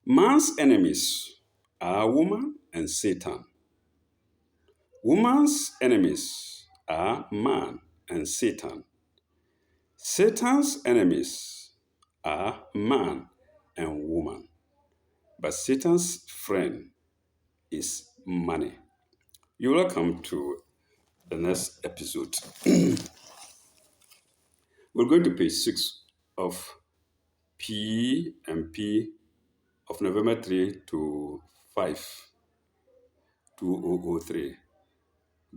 Man's enemies are woman and Satan. Woman's enemies are man and Satan. Satan's enemies are man and woman. But Satan's friend is money. You're welcome to the next episode. We're going to page 6 of P and P of November 3 to 5, 2003.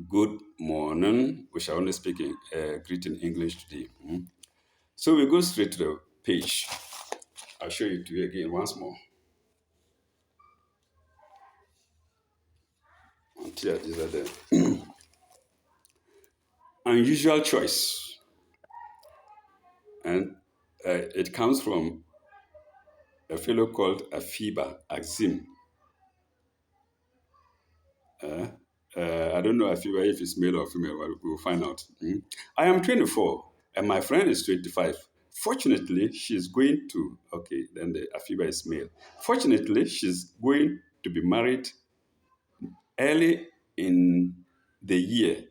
Good morning. We shall only speak in greet in English today. So we go straight to the page. I'll show it to you again once more. Until these are the unusual choice. And it comes from a fellow called Afiba Axim. I don't know Afiba if it's male or female, but we'll find out. I am 24 and my friend is 25. Fortunately, she's going to, okay, then the Afiba is male. Fortunately, she's going to be married early in the year,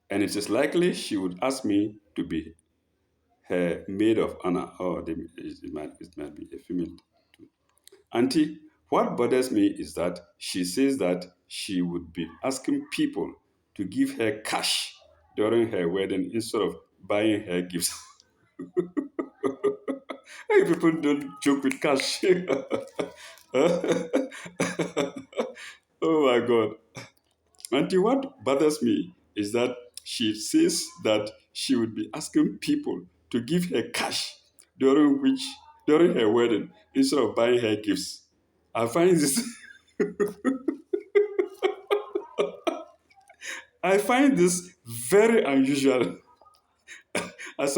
and it is likely she would ask me to be her maid of honor. Oh, it might be a female. Auntie, what bothers me is that she says that she would be asking people to give her cash during her wedding instead of buying her gifts. Hey, people don't joke with cash. Oh my God. Auntie, what bothers me is that she says that she would be asking people to give her cash during her wedding instead of buying her gifts. I find this I find this very unusual as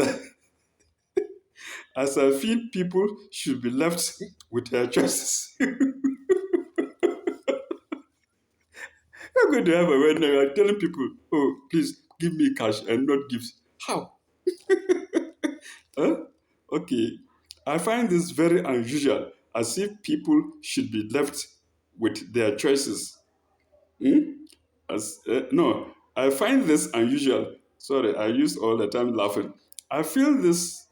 I feel people should be left with their choices. You're going to have a wedding and you're telling people, oh, please give me cash and not gifts. How? Huh? Okay. I find this very unusual, as if people should be left with their choices. No, I find this unusual. Sorry, I use all the time laughing. I feel this,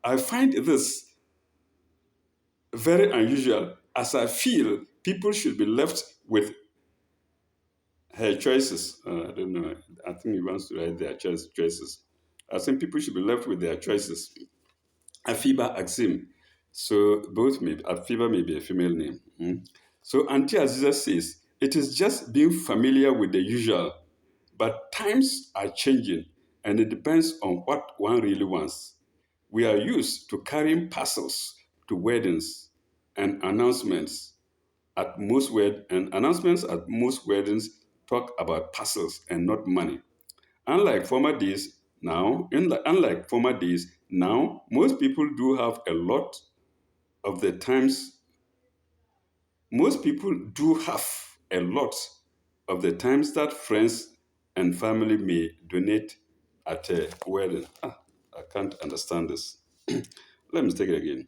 I find this very unusual, as I feel people should be left with her choices. I don't know. I think he wants to write their choices. I think people should be left with their choices. Afiba Axim. So both may Afiba may be a female name. So Auntie Aziza says, it is just being familiar with the usual, but times are changing and it depends on what one really wants. We are used to carrying parcels to weddings and announcements at most weddings talk about parcels and not money. Unlike former days, now most people do have a lot of the times. Most people do have a lot of the times that friends and family may donate at a wedding. I can't understand this. Let me take it again.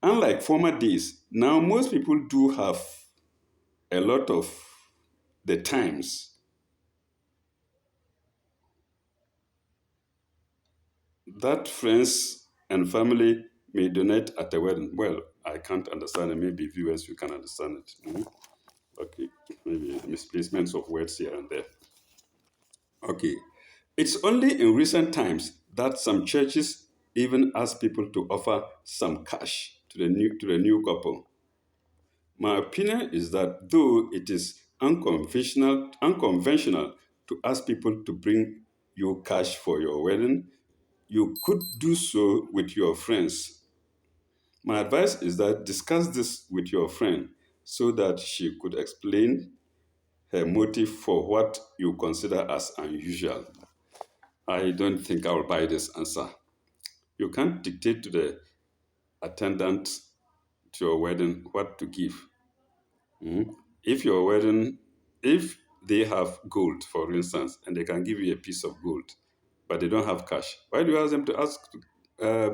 Unlike former days, now most people do have a lot of the times that friends and family may donate at a wedding. Well, I can't understand it. Maybe viewers, you can understand it. Okay, maybe misplacements of words here and there. Okay, it's only in recent times that some churches even ask people to offer some cash to the new couple. My opinion is that though it is unconventional to ask people to bring you cash for your wedding, you could do so with your friends. My advice is that discuss this with your friend so that she could explain her motive for what you consider as unusual. I don't think I will buy this answer. You can't dictate to the attendant to your wedding what to give. If your wedding, if they have gold, for instance, and they can give you a piece of gold, but they don't have cash, why do you ask them to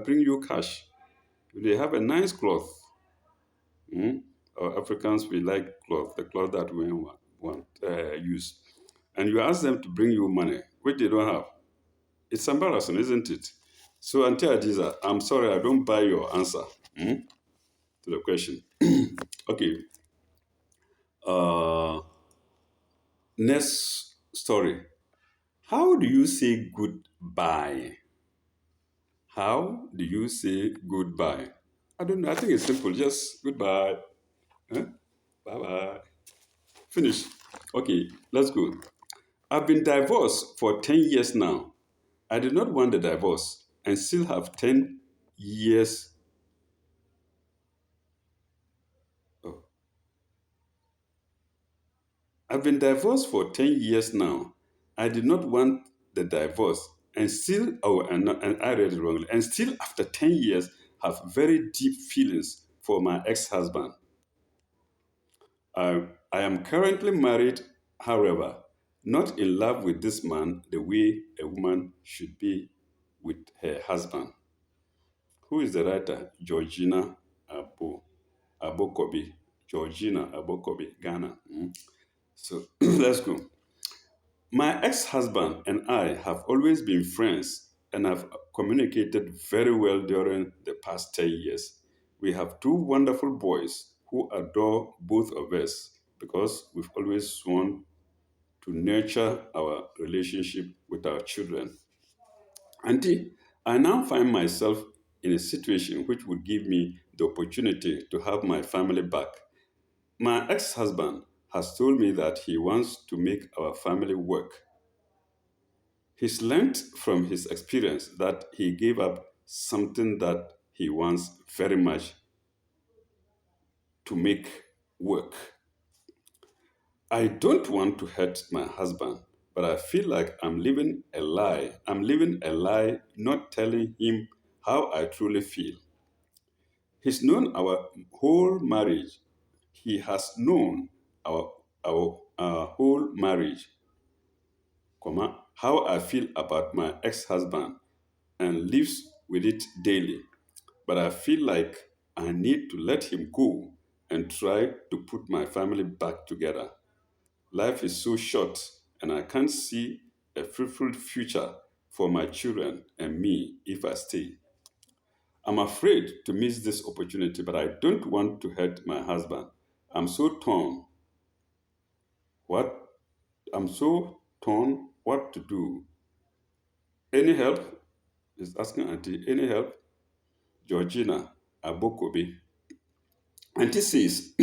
bring you cash? If they have a nice cloth, Africans, we like cloth, the cloth that we use. And you ask them to bring you money, which they don't have. It's embarrassing, isn't it? So, Auntie Adiza, I'm sorry, I don't buy your answer to the question. Okay. Uh, Next story. How do you say goodbye? How do you say goodbye? I don't know. I think it's simple. Just goodbye. Huh? Bye bye. Finish. Okay, let's go. I've been divorced for 10 years now. I did not want the divorce and still have 10 years. Oh. I've been divorced for 10 years now. I did not want the divorce and still, and I read it wrongly, and still after 10 years have very deep feelings for my ex-husband. I am currently married, however, not in love with this man the way a woman should be with her husband. Who is the writer? Georgina Abo, Abokobi. Georgina Abokobi, Ghana. So let's go. My ex husband and I have always been friends and have communicated very well during the past 10 years. We have two wonderful boys who adore both of us because we've always sworn to nurture our relationship with our children. Auntie, I now find myself in a situation which would give me the opportunity to have my family back. My ex husband has told me that he wants to make our family work. He's learned from his experience that he gave up something that he wants very much to make work. I don't want to hurt my husband, but I feel like I'm living a lie. I'm living a lie, not telling him how I truly feel. He's known our whole marriage. He has known our whole marriage, how I feel about my ex-husband and lives with it daily. But I feel like I need to let him go and try to put my family back together. Life is so short, and I can't see a fruitful future for my children and me if I stay. I'm afraid to miss this opportunity, but I don't want to hurt my husband. I'm so torn. What? I'm so torn what to do. Any help? Is asking Auntie. Any help? Georgina Abokobi. Auntie says,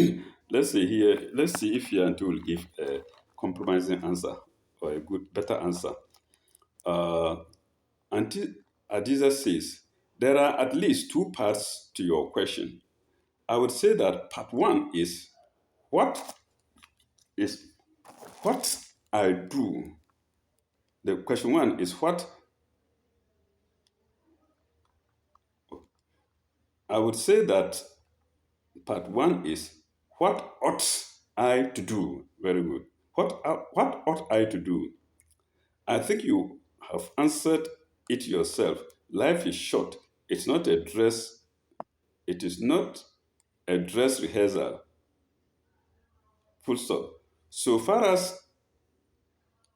let's see here, let's see if your auntie will give a compromising answer or a good, better answer. Uh, Auntie Adiza says, there are at least two parts to your question. I would say that part one what is what I do. The question one is what I would say that part one is what ought I to do? Very good. What ought I to do? I think you have answered it yourself. Life is short. It's not a dress. It is not a dress rehearsal. Full stop. So far as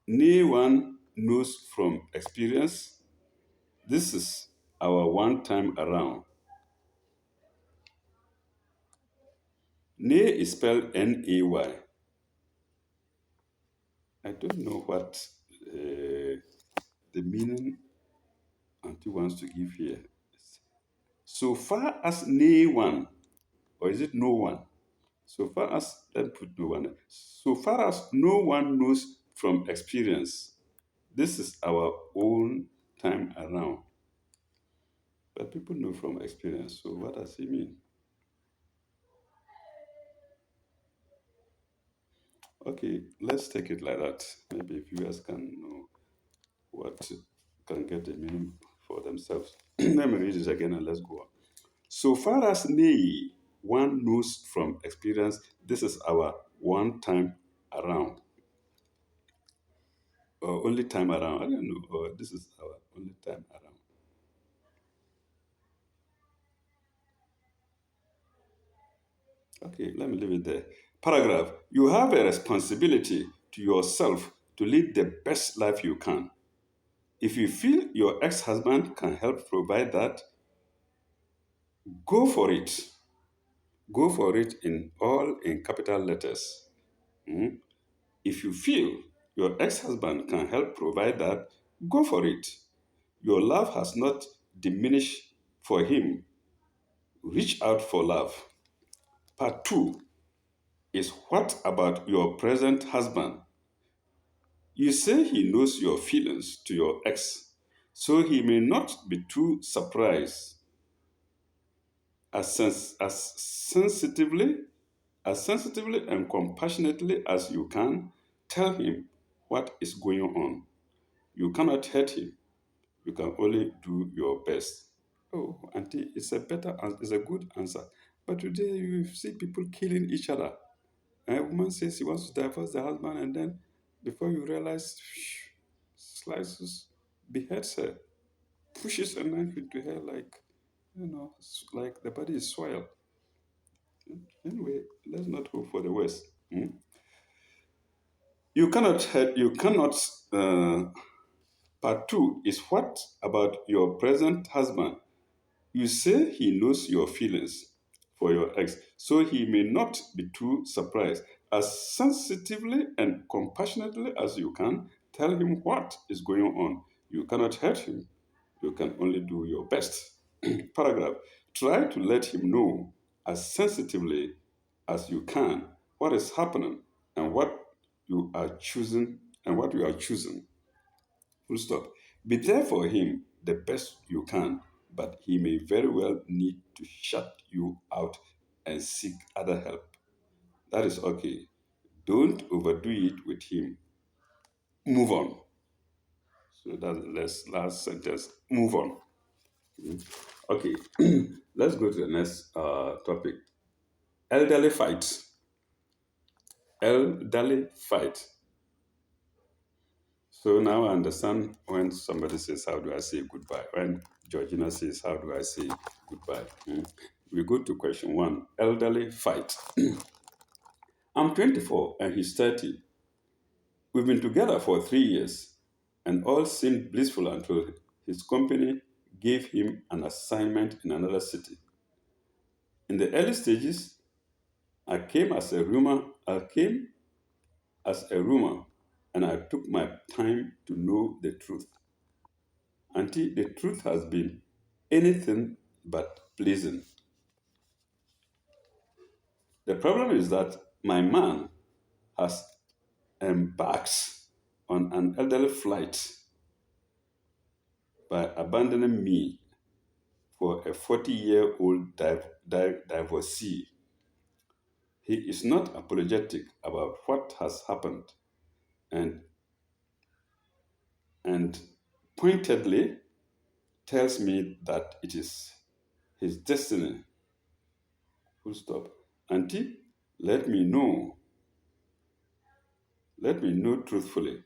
no one knows from experience, this is our one time around. Nay is spelled Nay. I don't know what the meaning Auntie wants to give here. So far as nay one, or is it no one? So far as, let's put no one. So far as no one knows from experience, this is our own time around. But people know from experience. So what does he mean? Okay, let's take it like that. Maybe viewers can know what can get the meaning for themselves. Let me read this again and let's go on. So far as one knows from experience, this is our one time around. Or only time around. I don't know. Or this is our only time around. Okay, let me leave it there. Paragraph. You have a responsibility to yourself to lead the best life you can. If you feel your ex husband can help provide that, go for it. Go for it in all in capital letters. Mm. If you feel your ex husband can help provide that, go for it. Your love has not diminished for him. Reach out for love. Part 2 is what about your present husband? You say he knows your feelings to your ex, so he may not be too surprised. As sensitively and compassionately as you can, tell him what is going on. You cannot hurt him. You can only do your best. Oh, auntie, it's a good answer. But today you see people killing each other. A woman says she wants to divorce the husband, and then before you realize, slices, beheads her, pushes a knife into her like, like the body is soil. Anyway, let's not hope for the worst. Hmm? You cannot. Part 2 is what about your present husband? You say he knows your feelings for your ex, so he may not be too surprised. As sensitively and compassionately as you can, tell him what is going on. You cannot hurt him. You can only do your best. Paragraph. Try to let him know as sensitively as you can what is happening and what you are choosing. Full stop. Be there for him the best you can, but he may very well need to shut you out and seek other help. That is okay. Don't overdo it with him. Move on. So that's the last sentence. Move on. Mm. Okay, let's go to the next topic. Elderly fight. Elderly fight. So now I understand when somebody says, how do I say goodbye? When Georgina says, how do I say goodbye? We go to question 1. Elderly fight. I'm 24 and he's 30. We've been together for 3 years and all seemed blissful until his company gave him an assignment in another city. In the early stages, I came as a rumor and I took my time to know the truth. Until the truth has been anything but pleasing. The problem is that my man has embarked on an elderly flight by abandoning me for a 40-year-old divorcee. He is not apologetic about what has happened and, and pointedly tells me that it is his destiny. Full stop. Auntie, let me know Let me know truthfully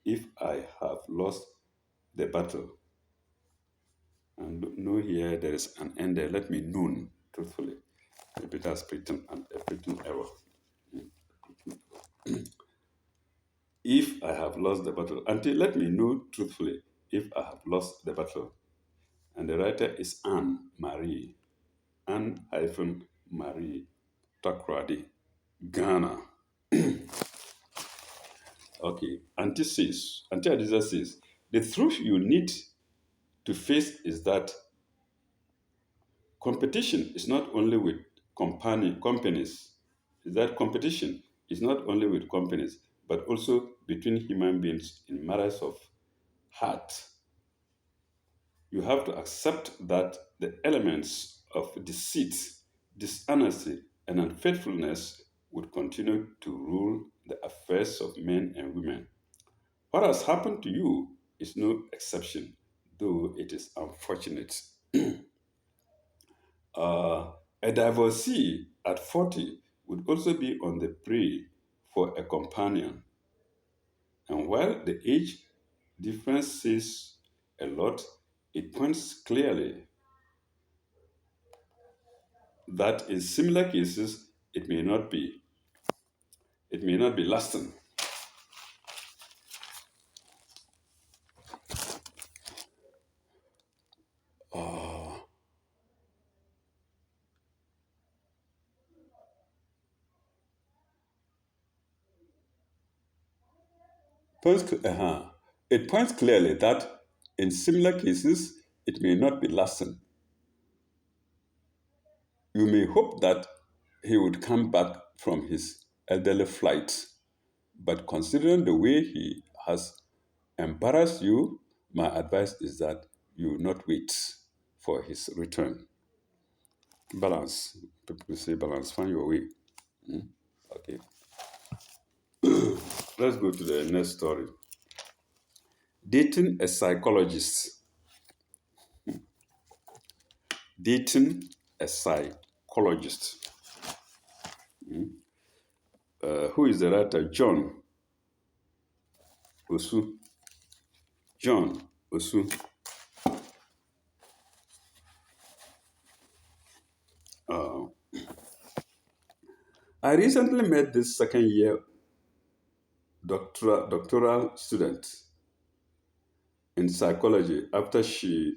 if I have lost the battle. And know here there is an end there. Let me know truthfully. Maybe that's a written error. If I have lost the battle. Until let me know truthfully if I have lost the battle. And the writer is Anne Marie. Anne-Marie Takradi, Ghana. Okay. Auntie Adiza says, the truth you need to face is that competition is not only with companies, is that competition is not only with companies, but also between human beings in matters of heart. You have to accept that the elements of deceit, dishonesty, and unfaithfulness would continue to rule the affairs of men and women. What has happened to you is no exception, though it is unfortunate. Uh, a divorcee at 40 would also be on the prey for a companion. And while the age difference says a lot, it points clearly that in similar cases, it may not be lasting. It points clearly that in similar cases, it may not be lasting. You may hope that he would come back from his elderly flight, but considering the way he has embarrassed you, my advice is that you not wait for his return. Balance. People say balance. Find your way. Okay. Let's go to the next story. Dating a psychologist. Dating a psychologist. Who is the writer? Osu. John Osu. Uh, I recently met this second year doctoral student in psychology after she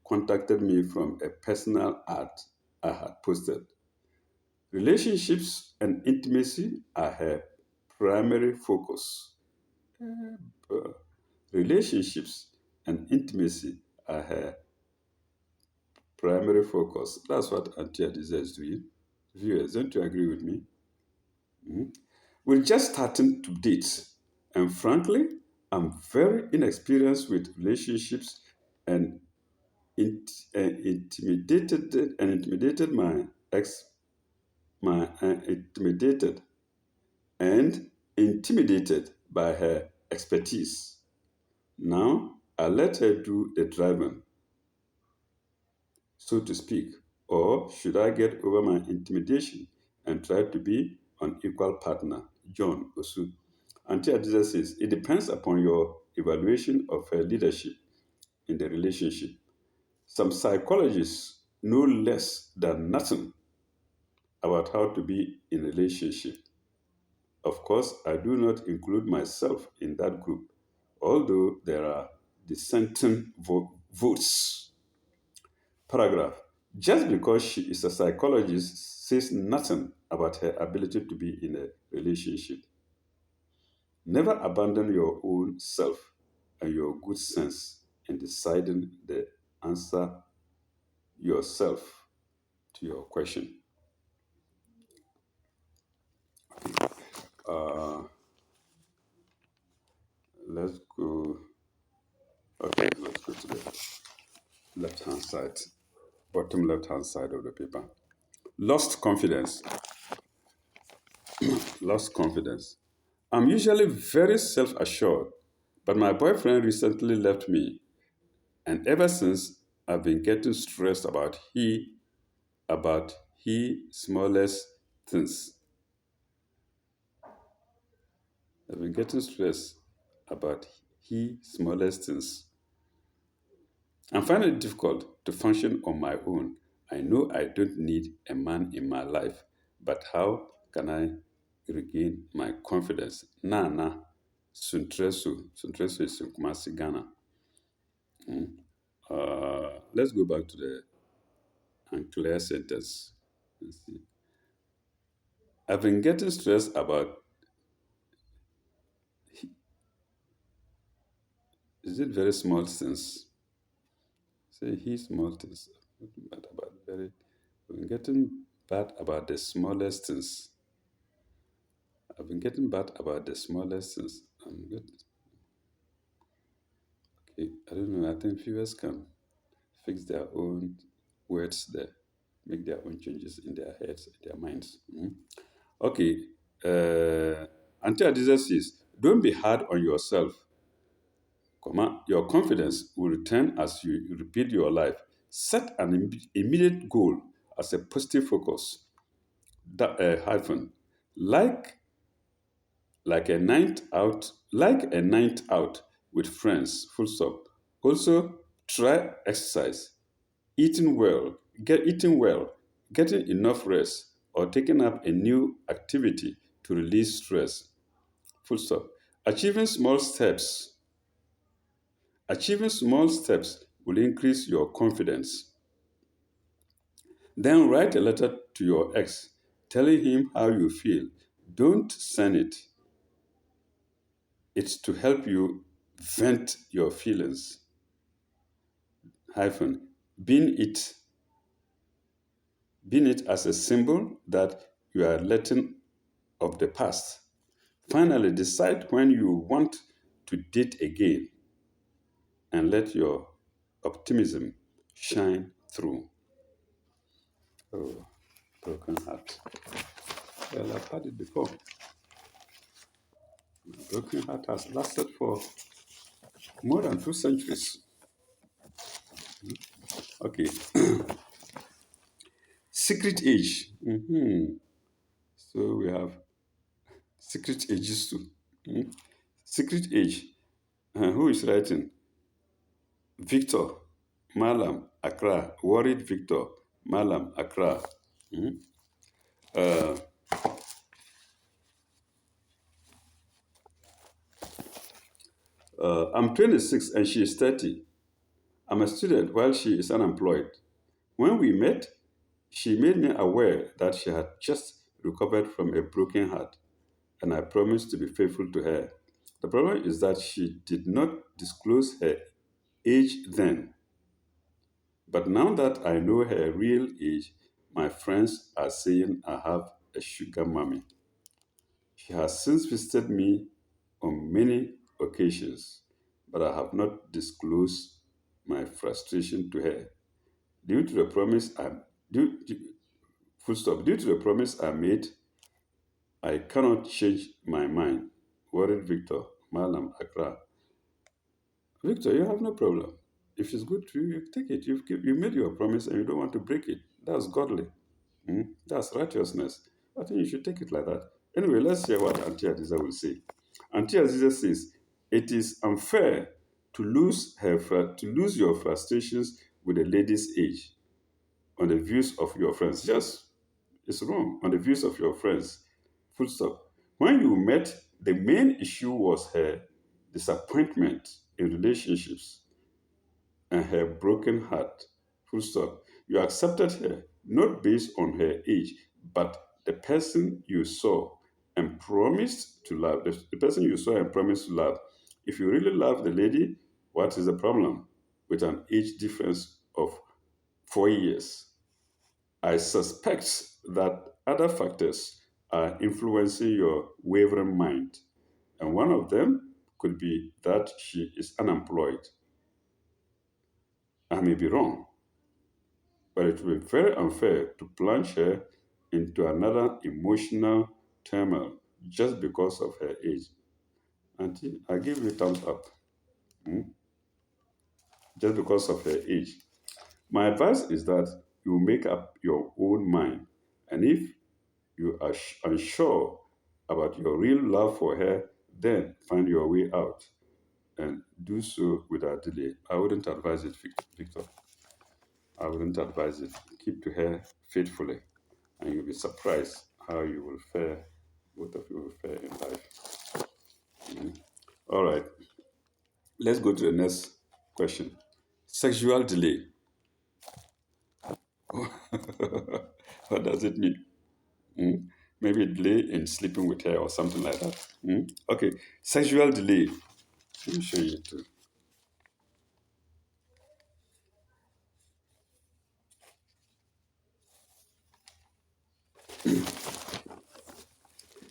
contacted me from a personal ad I had posted. Relationships and intimacy are her primary focus. Uh, Relationships and intimacy are her primary focus. That's what Auntie Adiza is doing. Viewers, don't you agree with me? Mhm. We're just starting to date, and frankly, I'm very inexperienced with relationships and intimidated my ex my intimidated and intimidated by her expertise. Now I let her do the driving, so to speak, or should I get over my intimidation and try to be an equal partner? John Osu. Auntie Adiza says it depends upon your evaluation of her leadership in the relationship. Some psychologists know less than nothing about how to be in a relationship. Of course, I do not include myself in that group, although there are dissenting votes. Paragraph. Just because she is a psychologist says nothing about her ability to be in a relationship. Never abandon your own self and your good sense in deciding the answer yourself to your question. Uh, let's go. Okay, let's go to the left hand side, bottom left hand side of the paper. Lost confidence. Lost confidence. I'm usually very self assured, but my boyfriend recently left me, and ever since I've been getting stressed about he smallest things. I've been getting stressed about he smallest things. I'm finding it difficult to function on my own. I know I don't need a man in my life, but how can I regain my confidence? Nana Suntresu. Suntresu is in Kumasi, Ghana. Let's go back to the unclear sentence. Let's see. I've been getting stressed about, is it very small things? Say he small things. Bad about very, I've been getting bad about the smallest things. I've been getting bad about the smallest things. I'm good. Okay, I don't know. I think viewers can fix their own words there, make their own changes in their heads, in their minds. Mhm. Okay. Auntie Adiza says, don't be hard on yourself. Your confidence will return as you repeat your life. Set an immediate goal as a positive focus. Hyphen. Like like a night out with friends. Full stop. Also, try exercise, eating well, getting enough rest. or taking up a new activity to release stress. Full stop. Achieving small steps. Achieving small steps will increase your confidence. Then write a letter to your ex telling him how you feel. Don't send it. It's to help you vent your feelings. Hyphen. Being it, being it as a symbol that you are letting of the past. Finally, decide when you want to date again and let your optimism shine through. Oh, broken heart. Well, I've had it before. My broken heart has lasted for more than 2 centuries. Okay. Secret age. So we have secret ages too. Mhm. Secret age. Who is writing? Victor, Malam, Accra. Worried Victor, Malam, Accra. Mhm. Uh, I'm 26 and she is 30. I'm a student while she is unemployed. When we met, she made me aware that she had just recovered from a broken heart, and I promised to be faithful to her. The problem is that she did not disclose her age then. But now that I know her real age, my friends are saying I have a sugar mommy. She has since visited me on many occasions, but I have not disclosed my frustration to her. Due to the promise I due, full stop. Due to the promise I made, I cannot change my mind. Worried Victor, Malam, Accra. Victor, you have no problem. If it's good to you, you take it. You made your promise and you don't want to break it. That's godly. That's righteousness. I think you should take it like that. Anyway, let's hear what Auntie Adiza will say. Auntie Adiza says, it is unfair to lose your frustrations with a lady's age on the views of your friends. Just it's wrong on the views of your friends. Full stop. When you met, the main issue was her disappointment in relationships and her broken heart. Full stop. You accepted her not based on her age, but the person you saw and promised to love. The person you saw and promised to love. If you really love the lady, what is the problem with an age difference of 4 years? I suspect that other factors are influencing your wavering mind, and one of them could be that she is unemployed. I may be wrong, but it will be very unfair to plunge her into another emotional turmoil just because of her age. Auntie, I give you a thumbs up. Hmm? Just because of her age. My advice is that you make up your own mind, and if you are unsure about your real love for her, then find your way out and do so without delay. I wouldn't advise it, Victor. I wouldn't advise it. Keep to her faithfully, and you'll be surprised how you will fare, both of you will fare in life. All right, let's go to the next question. Sexual delay. What does it mean? Hmm? Maybe delay in sleeping with her or something like that. Okay, sexual delay. Let me show you too.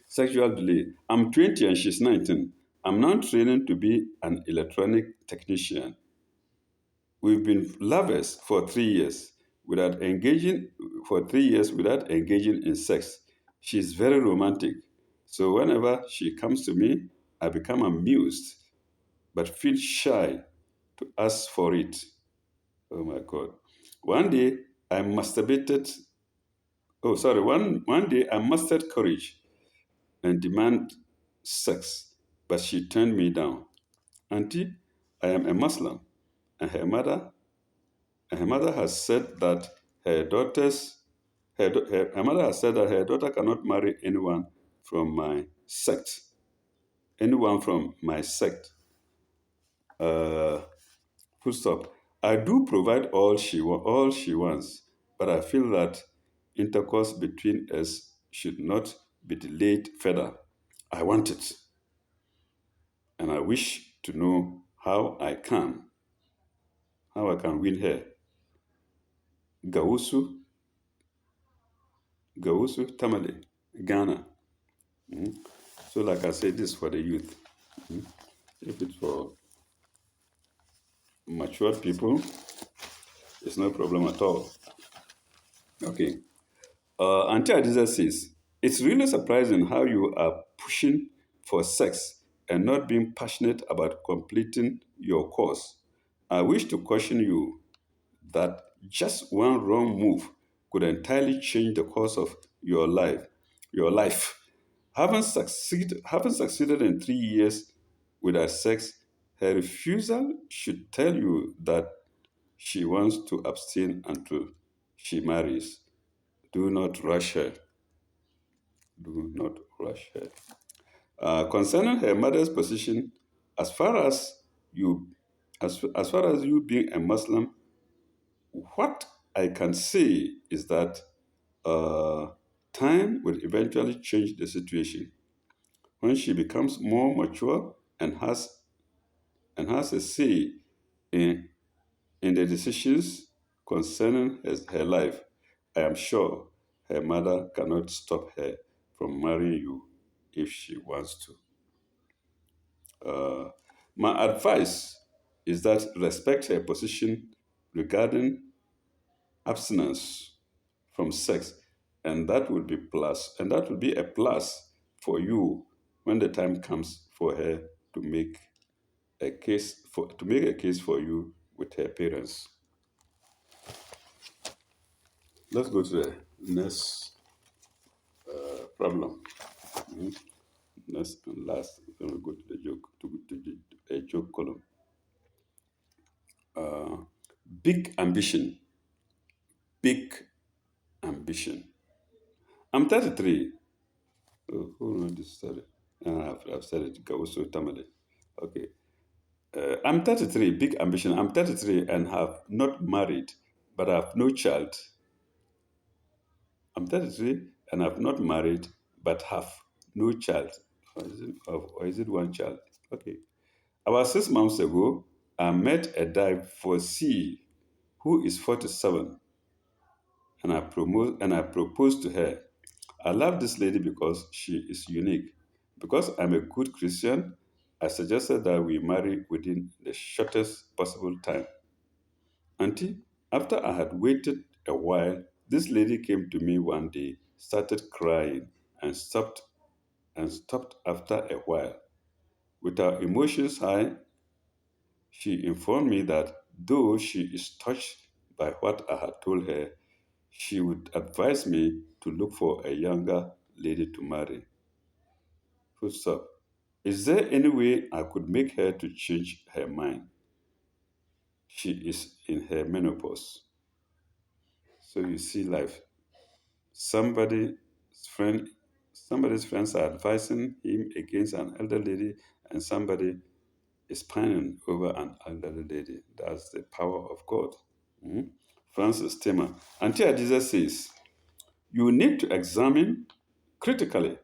Sexual delay. I'm 20 and she's 19. I'm now training to be an electronic technician. We've been lovers for 3 years without engaging in sex. She's very romantic. So whenever she comes to me, I become amused but feel shy to ask for it. Oh my God. One day I masturbated. Oh, sorry. One day I mustered courage and demand sex, but she turned me down. Auntie, I am a Muslim, and her mother has said that her daughters Her mother has said that her daughter cannot marry from my sect. Anyone from my sect. Uh, Full stop. I do provide all she wants, but I feel that intercourse between us should not be delayed further. I want it, and I wish to know how I can win her. Gawusu, Gawusu Tamale, Ghana. Mm. So, like I said, this is for the youth. Mm. If it's for mature people, it's no problem at all. Okay. Auntie Adiza says, it's really surprising how you are pushing for sex and not being passionate about completing your course. I wish to caution you that just one wrong move could entirely change the course of your life. Your life. Having succeeded in 3 years without sex, her refusal should tell you that she wants to abstain until she marries. Do not rush her. Do not rush her. Concerning her mother's position, as far as you, as far as you being a Muslim, what I can say is that uh, time will eventually change the situation when she becomes more mature and has a say in in the decisions concerning her life. I am sure her mother cannot stop her from marrying you if she wants to. Uh, my advice is that respect her position regarding abstinence from sex, and that will be a plus for you when the time comes for her to make a case for you with her parents. Let's go to the next problem. Mhm. Next and last, then we go to the joke to a joke column. Uh, big ambition, big ambition. I'm 33. Oh, who wrote this story? I've said it. Gausu Tamale. Okay. I'm 33. Big ambition. I'm 33 and have not married, but I have no child. I'm 33 and I've not married, but have no child. Or is it one child? Okay. About 6 months ago, I met a divorcee who is 47, and I proposed to her. I love this lady because she is unique. Because I'm a good Christian, I suggested that we marry within the shortest possible time. Auntie, after I had waited a while, this lady came to me one day, started crying, and stopped after a while. With her emotions high, she informed me that though she is touched by what I had told her, she would advise me to look for a younger lady to marry. Full stop. Is there any way I could make her to change her mind? She is in her menopause. So you see life. Somebody's friend somebody's friends are advising him against an elder lady, and somebody is pining over an elderly lady. That's the power of God. Mhm. Francis Timmer. Auntie Adiza says, you need to examine critically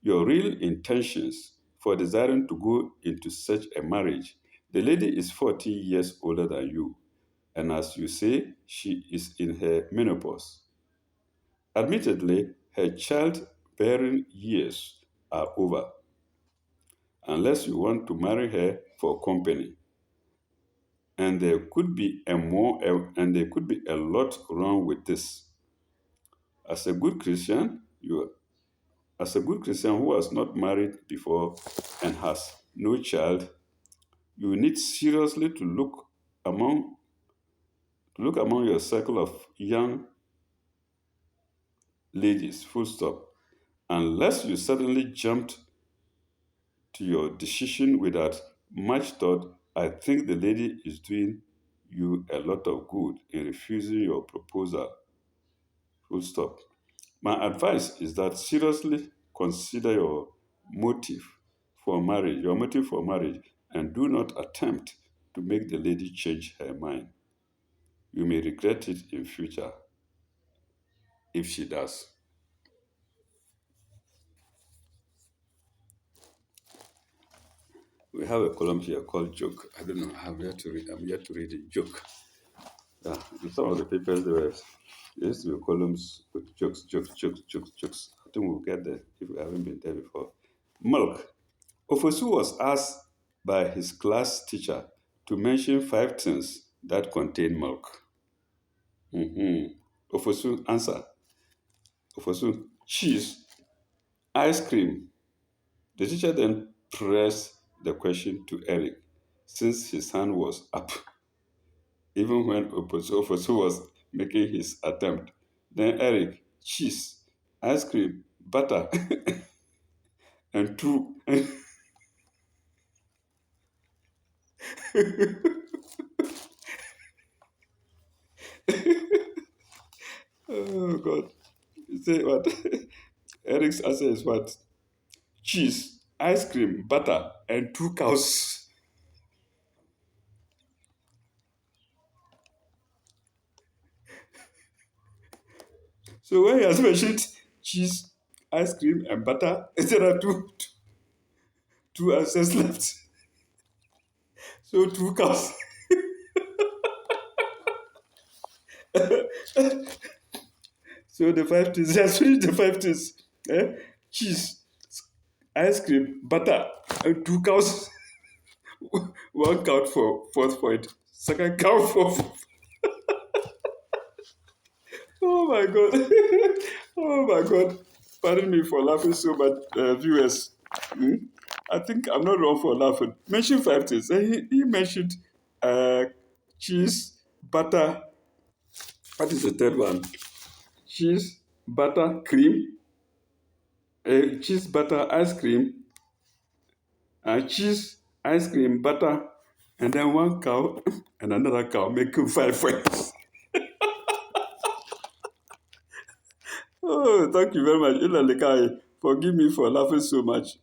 your real intentions for desiring to go into such a marriage. The lady is 40 years older than you, and as you say, she is in her menopause. Admittedly, her childbearing years are over, unless you want to marry her for company. And there could be a lot wrong with this. As a good Christian, you as a good Christian who has not married before and has no child, you need seriously among to look among your circle of young ladies, full stop. Unless you suddenly jumped to your decision without much thought, I think the lady is doing you a lot of good in refusing your proposal. Full stop. My advice is that seriously consider your motive for marriage, and do not attempt to make the lady change her mind. You may regret it in future if she does. We have a column here called joke. I don't know. I'm yet to read a joke. Yeah, in some of the papers there used to be columns with jokes, jokes, jokes, jokes, jokes. I think we'll get there if we haven't been there before. Milk. Ofosu was asked by his class teacher to mention five things that contain milk. Ofosu answer. Ofosu, cheese, ice cream. The teacher then pressed the question to Eric, since his hand was up, even when Ofosu was making his attempt. Then Eric, cheese, ice cream, butter, and two. Oh God! Say what? Eric's answer is what? Cheese, ice cream, butter, and two cows. So when he has mentioned cheese, ice cream, and butter, there are two answers left. So two cows. So the five things, he has finished the five things. Eh? Cheese, ice cream, butter, and two cows. One count for fourth point. Second count for. Oh my God. Oh my God. Pardon me for laughing so much, viewers. Hmm? I think I'm not wrong for laughing. Mention five things. He mentioned uh, cheese, butter. What is the third one? Cheese, butter, cream. Cheese, butter, ice cream. Cheese, ice cream, butter, and then one cow and another cow, making five points. Oh, thank you very much, Ilalikai. Forgive me for laughing so much.